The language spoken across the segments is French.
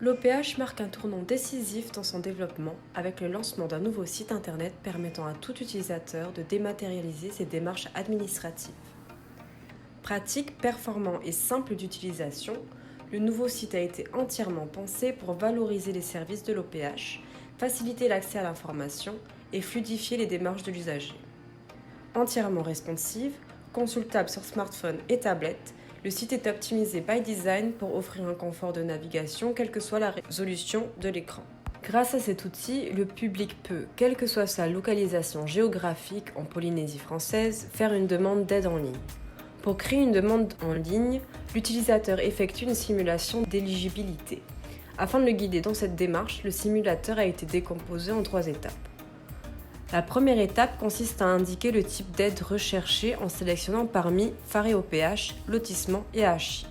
L'OPH marque un tournant décisif dans son développement avec le lancement d'un nouveau site internet permettant à tout utilisateur de dématérialiser ses démarches administratives. Pratique, performant et simple d'utilisation, le nouveau site a été entièrement pensé pour valoriser les services de l'OPH, faciliter l'accès à l'information et fluidifier les démarches de l'usager. Entièrement responsive, consultable sur smartphone et tablette, le site est optimisé by design pour offrir un confort de navigation quelle que soit la résolution de l'écran. Grâce à cet outil, le public peut, quelle que soit sa localisation géographique en Polynésie française, faire une demande d'aide en ligne. Pour créer une demande en ligne, l'utilisateur effectue une simulation d'éligibilité. Afin de le guider dans cette démarche, le simulateur a été décomposé en 3 étapes. La première étape consiste à indiquer le type d'aide recherchée en sélectionnant parmi Phare OPH, lotissement et AHI.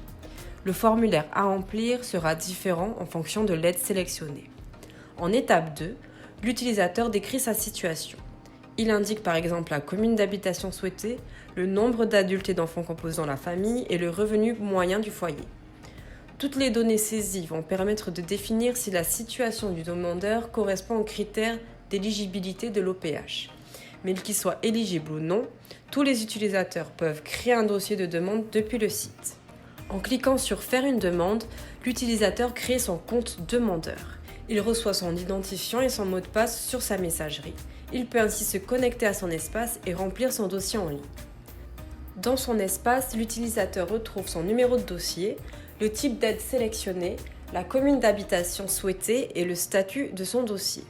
Le formulaire à remplir sera différent en fonction de l'aide sélectionnée. En étape 2, l'utilisateur décrit sa situation. Il indique par exemple la commune d'habitation souhaitée, le nombre d'adultes et d'enfants composant la famille et le revenu moyen du foyer. Toutes les données saisies vont permettre de définir si la situation du demandeur correspond aux critères d'éligibilité de l'OPH. Mais qu'il soit éligible ou non, tous les utilisateurs peuvent créer un dossier de demande depuis le site. En cliquant sur Faire une demande, l'utilisateur crée son compte demandeur. Il reçoit son identifiant et son mot de passe sur sa messagerie. Il peut ainsi se connecter à son espace et remplir son dossier en ligne. Dans son espace, l'utilisateur retrouve son numéro de dossier, le type d'aide sélectionné, la commune d'habitation souhaitée et le statut de son dossier.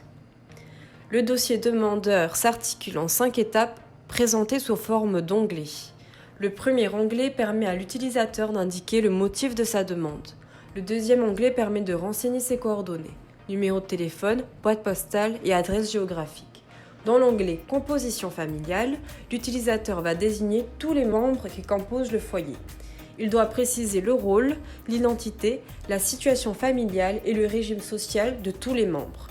Le dossier demandeur s'articule en 5 étapes présentées sous forme d'onglets. Le premier onglet permet à l'utilisateur d'indiquer le motif de sa demande. Le deuxième onglet permet de renseigner ses coordonnées, numéro de téléphone, boîte postale et adresse géographique. Dans l'onglet Composition familiale, l'utilisateur va désigner tous les membres qui composent le foyer. Il doit préciser le rôle, l'identité, la situation familiale et le régime social de tous les membres.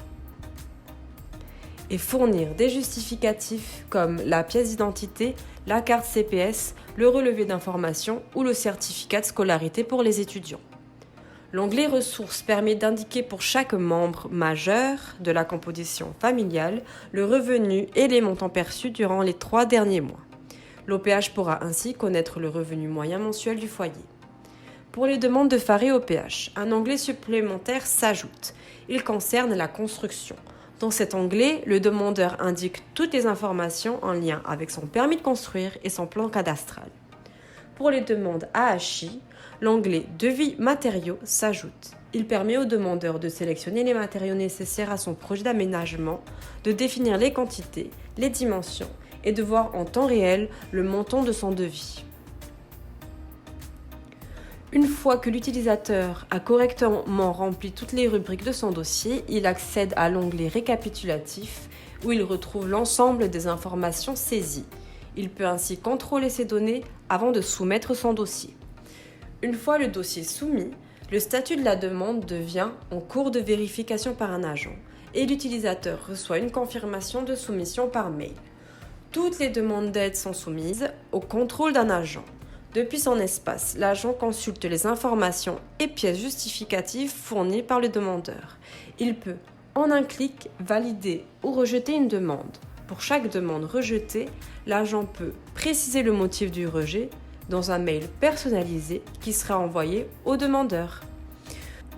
Et fournir des justificatifs comme la pièce d'identité, la carte CPS, le relevé d'information ou le certificat de scolarité pour les étudiants. L'onglet Ressources permet d'indiquer pour chaque membre majeur de la composition familiale le revenu et les montants perçus durant les 3 derniers mois. L'OPH pourra ainsi connaître le revenu moyen mensuel du foyer. Pour les demandes de Phare OPH, un onglet supplémentaire s'ajoute. Il concerne la construction. Dans cet onglet, le demandeur indique toutes les informations en lien avec son permis de construire et son plan cadastral. Pour les demandes AHI, l'onglet Devis matériaux s'ajoute. Il permet au demandeur de sélectionner les matériaux nécessaires à son projet d'aménagement, de définir les quantités, les dimensions et de voir en temps réel le montant de son devis. Une fois que l'utilisateur a correctement rempli toutes les rubriques de son dossier, il accède à l'onglet Récapitulatif où il retrouve l'ensemble des informations saisies. Il peut ainsi contrôler ses données avant de soumettre son dossier. Une fois le dossier soumis, le statut de la demande devient en cours de vérification par un agent et l'utilisateur reçoit une confirmation de soumission par mail. Toutes les demandes d'aide sont soumises au contrôle d'un agent. Depuis son espace, l'agent consulte les informations et pièces justificatives fournies par le demandeur. Il peut, en un clic, valider ou rejeter une demande. Pour chaque demande rejetée, l'agent peut préciser le motif du rejet dans un mail personnalisé qui sera envoyé au demandeur.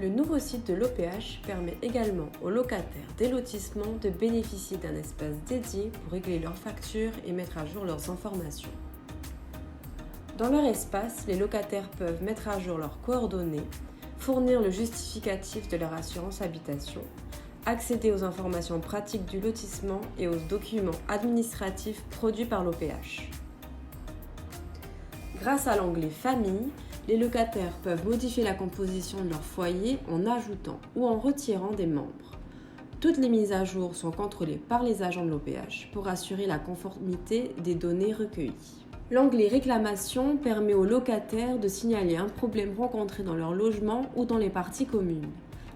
Le nouveau site de l'OPH permet également aux locataires des lotissements de bénéficier d'un espace dédié pour régler leurs factures et mettre à jour leurs informations. Dans leur espace, les locataires peuvent mettre à jour leurs coordonnées, fournir le justificatif de leur assurance habitation, accéder aux informations pratiques du lotissement et aux documents administratifs produits par l'OPH. Grâce à l'onglet Famille, les locataires peuvent modifier la composition de leur foyer en ajoutant ou en retirant des membres. Toutes les mises à jour sont contrôlées par les agents de l'OPH pour assurer la conformité des données recueillies. L'onglet Réclamation permet aux locataires de signaler un problème rencontré dans leur logement ou dans les parties communes.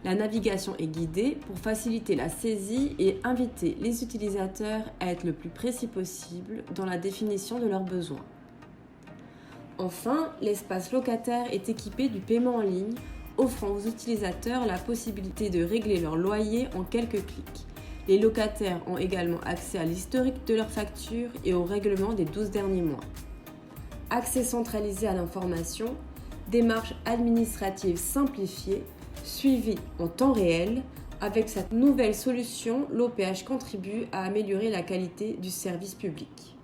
La navigation est guidée pour faciliter la saisie et inviter les utilisateurs à être le plus précis possible dans la définition de leurs besoins. Enfin, l'espace locataire est équipé du paiement en ligne offrant aux utilisateurs la possibilité de régler leur loyer en quelques clics. Les locataires ont également accès à l'historique de leurs factures et au règlement des 12 derniers mois. Accès centralisé à l'information, démarche administrative simplifiée, suivi en temps réel. Avec cette nouvelle solution, l'OPH contribue à améliorer la qualité du service public.